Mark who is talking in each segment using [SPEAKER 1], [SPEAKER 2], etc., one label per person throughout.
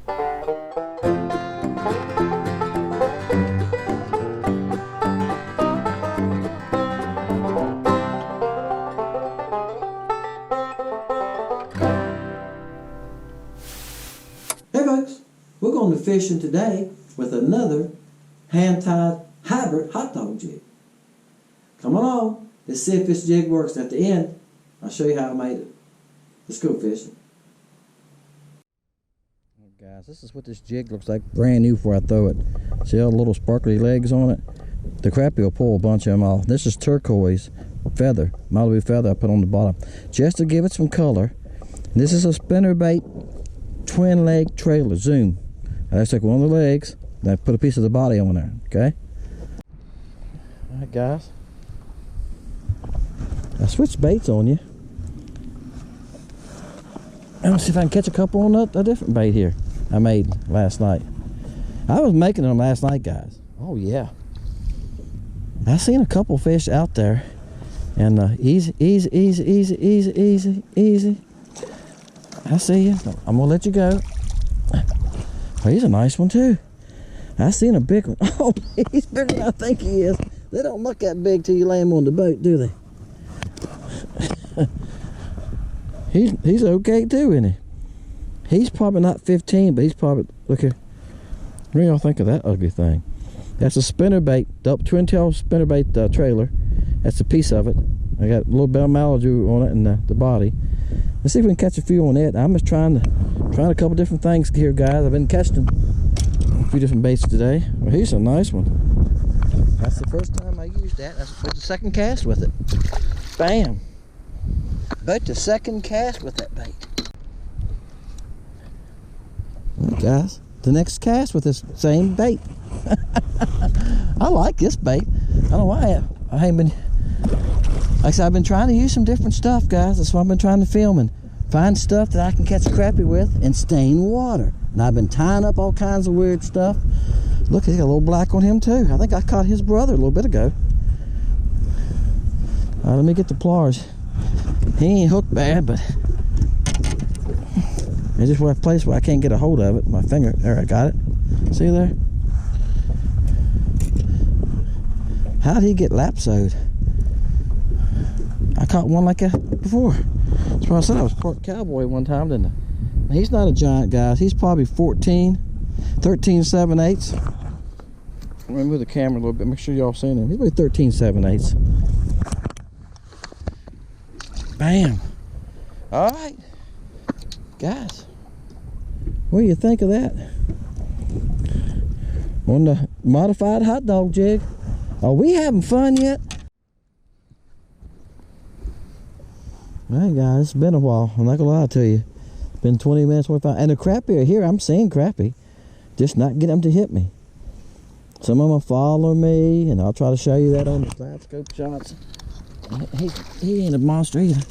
[SPEAKER 1] Hey folks, we're going to fishing today with another hand-tied hybrid hot dog jig. Come along, let's see if this jig works. At the end, I'll show you how I made it. Let's go fishing. Guys, this is what this jig looks like brand new before I throw it. See all the little sparkly legs on it? The crappie will pull a bunch of them off. This is turquoise feather, Malibu feather I put on the bottom just to give it some color. And this is a spinnerbait twin leg trailer zoom. I just took one of the legs and I put a piece of the body on there. Okay, alright guys, I switched baits on you. I'm gonna see if I can catch a couple on a different bait here I made last night. I was making them last night, guys. Oh yeah, I seen a couple fish out there, and easy. I see you. I'm gonna let you go. Oh, he's a nice one too. I seen a big one. Oh, he's bigger than I think he is. They don't look that big till you lay him on the boat, do they? He's okay too, isn't he? He's probably not 15, but he's probably, look here. What do y'all think of that ugly thing? That's a spinnerbait, twin tail spinnerbait trailer. That's a piece of it. I got a little bit of Malibu on it and the body. Let's see if we can catch a few on it. I'm just trying a couple different things here, guys. I've been catching a few different baits today. Well, he's a nice one. That's the first time I used that. That's the second cast with it. Bam! About the second cast with that bait. Right, guys, the next cast with this same bait. I like this bait. I don't know why I haven't been. Like I said, I've been trying to use some different stuff, guys. That's why I've been trying to film and find stuff that I can catch a crappie with and stain water. And I've been tying up all kinds of weird stuff. Look, he's got a little black on him too. I think I caught his brother a little bit ago. All right, let me get the pliers. He ain't hooked bad, but it's just a place where I can't get a hold of it. My finger, there, I got it. See there? How'd he get lapsoed? I caught one like that before. That's why I said I was part cowboy one time, didn't I? He's not a giant, guys. He's probably 13 7/8. Let me move the camera a little bit, make sure y'all seen him. He's probably 13 7/8. Bam! Alright, guys, what do you think of that? On the modified hot dog jig. Are we having fun yet? Alright guys, it's been a while, I'm not gonna lie to you. It's been 20 minutes, 25, and the crappie are here. I'm seeing crappie, just not getting them to hit me. Some of them follow me, and I'll try to show you that on the LiveScope shots. He ain't a monster either.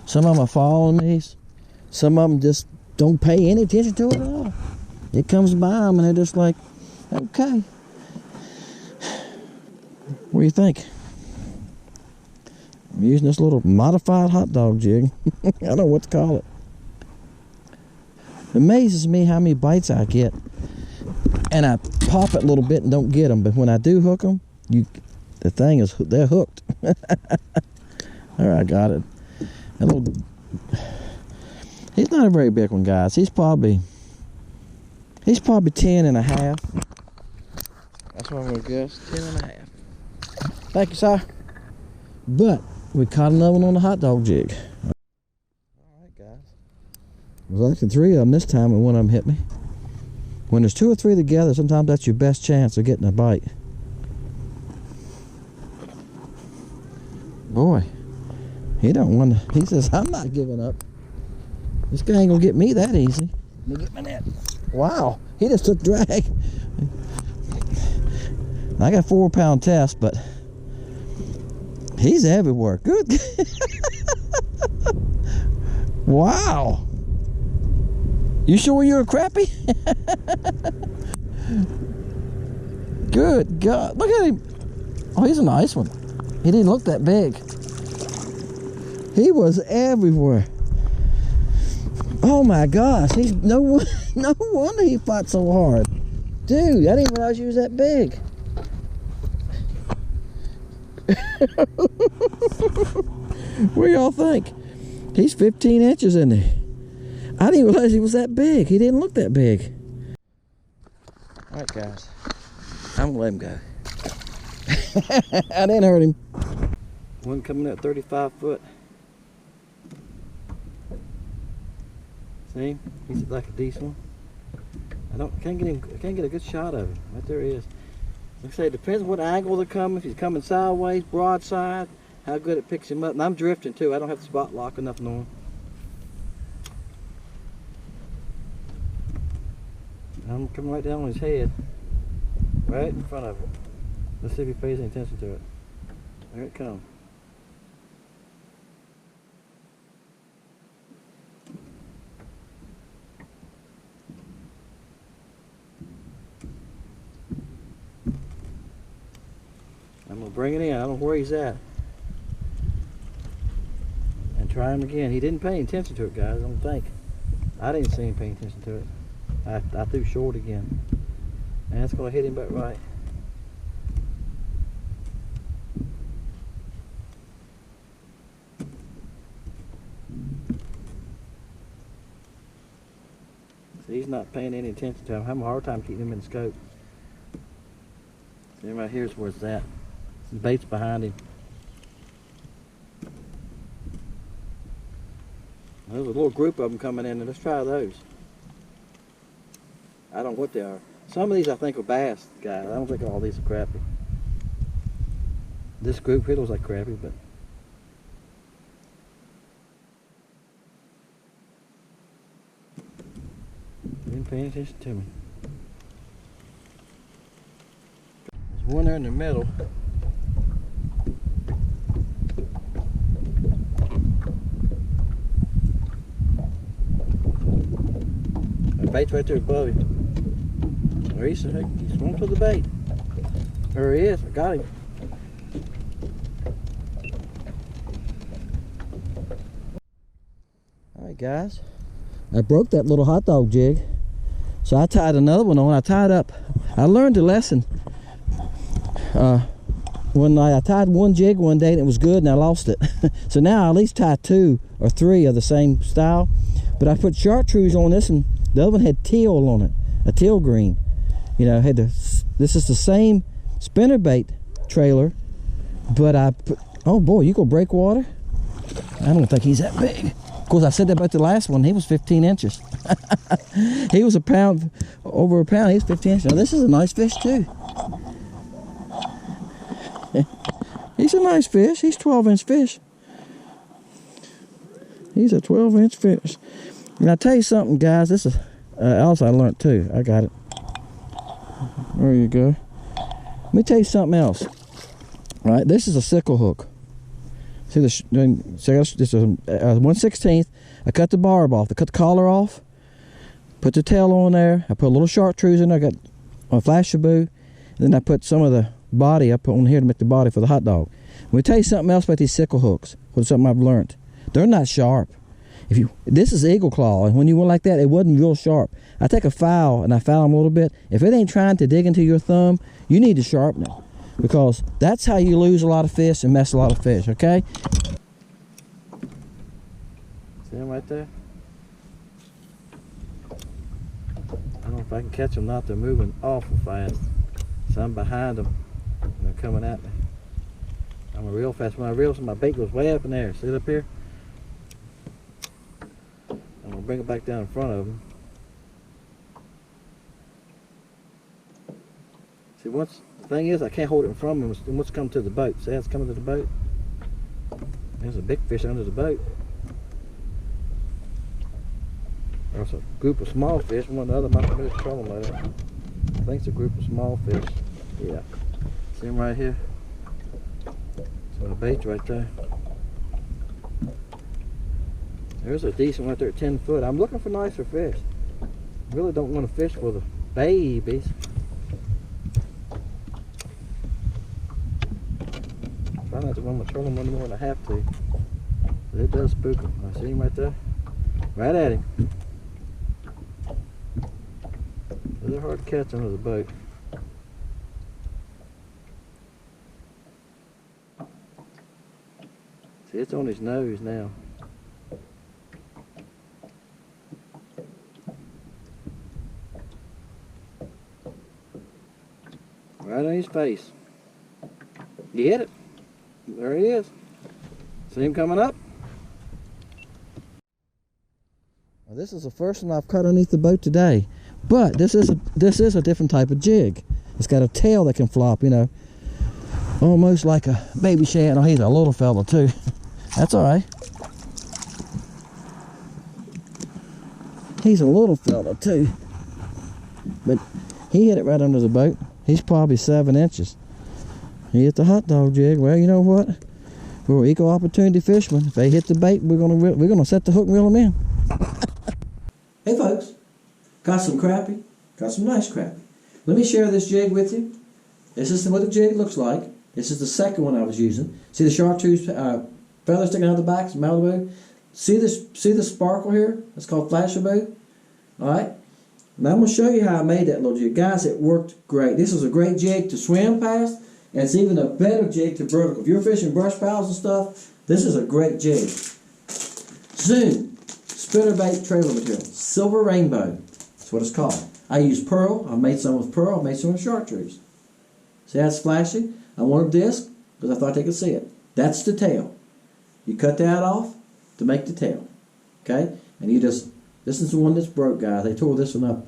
[SPEAKER 1] Some of them are following me. Some of them just don't pay any attention to it at all. It comes by them and they're just like, okay. What do you think? I'm using this little modified hot dog jig. I don't know what to call it. It amazes me how many bites I get. And I pop it a little bit and don't get them. But when I do hook them, the thing is, they're hooked. Alright, I got it. He's not a very big one, guys. He's probably 10 and a half. That's what I'm gonna guess, 10 and a half. Thank you, sir. But we caught another one on the hot dog jig. Alright, guys. There's actually 3 of them this time, and one of them hit me. When there's 2 or 3 together, sometimes that's your best chance of getting a bite. Boy, he don't want to. He says, I'm not giving up. This guy ain't gonna get me that easy. Let me get my net. Wow, he just took drag. I got 4-pound test, but he's everywhere. Good. Wow. You sure you're a crappie? Good God. Look at him. Oh, he's a nice one. He didn't look that big. He was everywhere. Oh my gosh, he's no wonder he fought so hard. Dude, I didn't realize you was that big. What do y'all think? He's 15 inches in there. I didn't realize he was that big. He didn't look that big. All right, guys. I'm gonna let him go. I didn't hurt him. One coming at 35 foot. See? He's like a decent one. I can't get a good shot of him. Right there he is. Like I say, it depends on what angle they're coming. If he's coming sideways, broadside, how good it picks him up. And I'm drifting too. I don't have the spot lock or nothing on. I'm coming right down on his head. Right in front of it. Let's see if he pays any attention to it. There it comes. I'm gonna bring it in. I don't know where he's at. And try him again. He didn't pay any attention to it, guys. I don't think. I didn't see him paying attention to it. I threw short again. And it's gonna hit him back right. See, he's not paying any attention to him. I'm having a hard time keeping him in the scope. See, right here's where it's at. The bait's behind him. There's a little group of them coming in, and let's try those. I don't know what they are. Some of these I think are bass, guys. I don't think all these are crappie. This group here looks like crappie, but they didn't pay any attention to me. There's one there in the middle. The bait's right there above him. There he's swung to the bait. There he is. I got him. Alright, guys. I broke that little hot dog jig. So I tied another one on. I tied up. I learned a lesson. When I tied one jig one day and it was good and I lost it. So now I at least tie 2 or 3 of the same style. But I put chartreuse on this one. The other one had teal on it. A teal green. You know, this is the same spinnerbait trailer, but I put, oh boy, you gonna break water? I don't think he's that big. Of course, I said that about the last one. He was 15 inches. He was over a pound. He's 15 inches. Now this is a nice fish too. He's a nice fish. He's 12-inch fish. He's a 12-inch fish. And I tell you something, guys. This is else I learned too. I got it. There you go. Let me tell you something else. All right, this is a sickle hook. See this? This is a 1/16. I cut the barb off. I cut the collar off. Put the tail on there. I put a little chartreuse in there. I got a flash shaboo. And then I put some of the body I put on here to make the body for the hot dog. Let me tell you something else about these sickle hooks. What's something I've learned? They're not sharp. This is eagle claw, and when you went like that, it wasn't real sharp. I take a file and I file them a little bit. If it ain't trying to dig into your thumb, you need to sharpen it, because that's how you lose a lot of fish and mess a lot of fish. Okay? See him right there? I don't know if I can catch them. Not, they're moving awful fast. So I'm behind them. And they're coming at me. I'm real fast. When I reel, so my bait goes way up in there. See it up here? I'm gonna bring it back down in front of them. See, the thing is, I can't hold it in front of them once it comes to the boat. See how it's coming to the boat? There's a big fish under the boat. There's a group of small fish. One of the other might be a trouble later. I think it's a group of small fish. Yeah. See them right here? So the bait's right there. There's a decent one right there at 10 foot. I'm looking for nicer fish. Really don't want to fish for the babies. not to run my trolling one more than I have to. But it does spook them. I see him right there. Right at him. They're hard to catch under the boat. See, it's on his nose now. Right on his face. You hit it. There he is. See him coming up? Well, this is the first one I've caught underneath the boat today. But this is a different type of jig. It's got a tail that can flop, you know. Almost like a baby shad. Oh, he's a little fella too. That's alright. He's a little fella too. But he hit it right under the boat. He's probably 7 inches. He hit the hot dog jig. Well, you know what? We're equal opportunity fishermen. If they hit the bait, we're gonna set the hook and reel them in. Hey folks, got some crappie. Got some nice crappie. Let me share this jig with you. This is what the jig looks like. This is the second one I was using. See the chartreuse feather sticking out the back? It's Malibu. See this sparkle here? It's called Flashaboo. All right. Now I'm going to show you how I made that little jig. Guys, it worked great. This is a great jig to swim past, and it's even a better jig to vertical. If you're fishing brush piles and stuff, this is a great jig. Zoom, spinnerbait trailer material, silver rainbow. That's what it's called. I use pearl. I made some with pearl. I made some with chartreuse. See how it's flashing? I wanted this because I thought they could see it. That's the tail. You cut that off to make the tail. Okay? And you just, this is the one that's broke, guys. They tore this one up.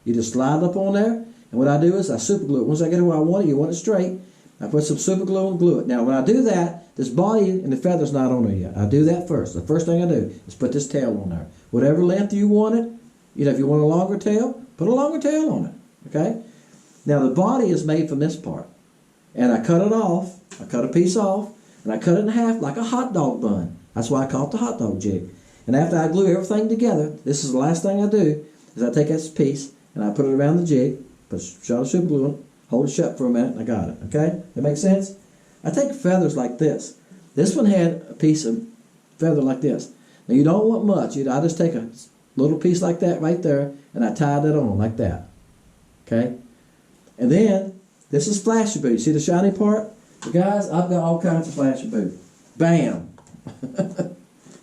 [SPEAKER 1] You just slide it up on there, and what I do is I super glue it. Once I get it where I want it, you want it straight, I put some super glue and glue it. Now when I do that, this body and the feather's not on there yet. I do that first. The first thing I do is put this tail on there. Whatever length you want it, you know, if you want a longer tail, put a longer tail on it. Okay? Now the body is made from this part. And I cut it off. I cut a piece off, and I cut it in half like a hot dog bun. That's why I call it the hot dog jig. And after I glue everything together, this is the last thing I do, is I take this piece and I put it around the jig, put a shot of super glue on it, hold it shut for a minute, and I got it. Okay? That makes sense? I take feathers like this. This one had a piece of feather like this. Now you don't want much. I just take a little piece like that right there, and I tied it on like that. Okay? And then, this is Flashaboo. See the shiny part? So guys, I've got all kinds of Flashaboo. Bam!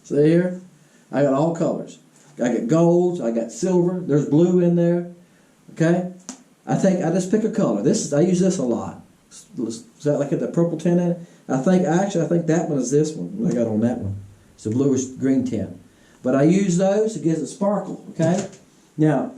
[SPEAKER 1] See here? I got all colors. I got golds, I got silver, there's blue in there. Okay? I just pick a color. I use this a lot. Is that like the purple tint in it? I think that one is this one. I got on that one. It's a bluish green tint. But I use those, it gives it sparkle. Okay? Now,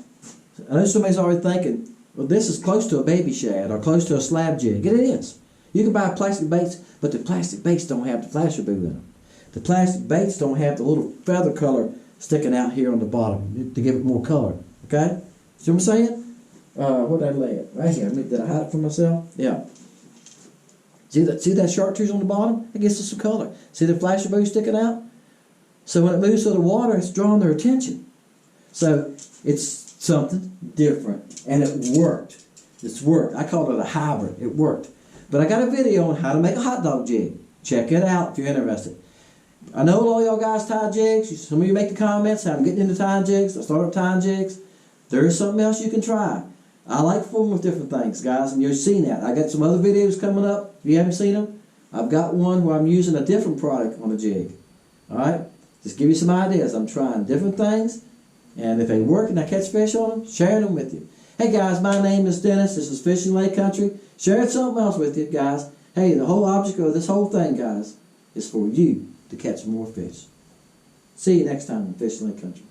[SPEAKER 1] I know somebody's already thinking, well, this is close to a baby shad or close to a slab jig. It is. You can buy plastic baits, but the plastic baits don't have the Flashaboo in them. The plastic baits don't have the little feather color sticking out here on the bottom to give it more color. Okay? See what I'm saying? Where did I lay it? Right here. Did I hide it from myself? Yeah. See that chartreuse on the bottom? It gives us some color. See the Flashaboo sticking out? So when it moves through the water, it's drawing their attention. So it's something different. And it worked. It's worked. I called it a hybrid. It worked. But I got a video on how to make a hot dog jig. Check it out if you're interested. I know all y'all guys tie jigs. Some of you make the comments, I'm getting into tying jigs. I started tying jigs. There's something else you can try. I like fooling with different things, guys, and you've seen that. I got some other videos coming up. If you haven't seen them, I've got one where I'm using a different product on a jig. Alright? Just give you some ideas. I'm trying different things, and if they work and I catch fish on them, sharing them with you. Hey guys, my name is Dennis. This is Fishing Lake Country. Sharing something else with you, guys. Hey, the whole object of this whole thing, guys, is for you to catch more fish. See you next time on Fishing Lake Country.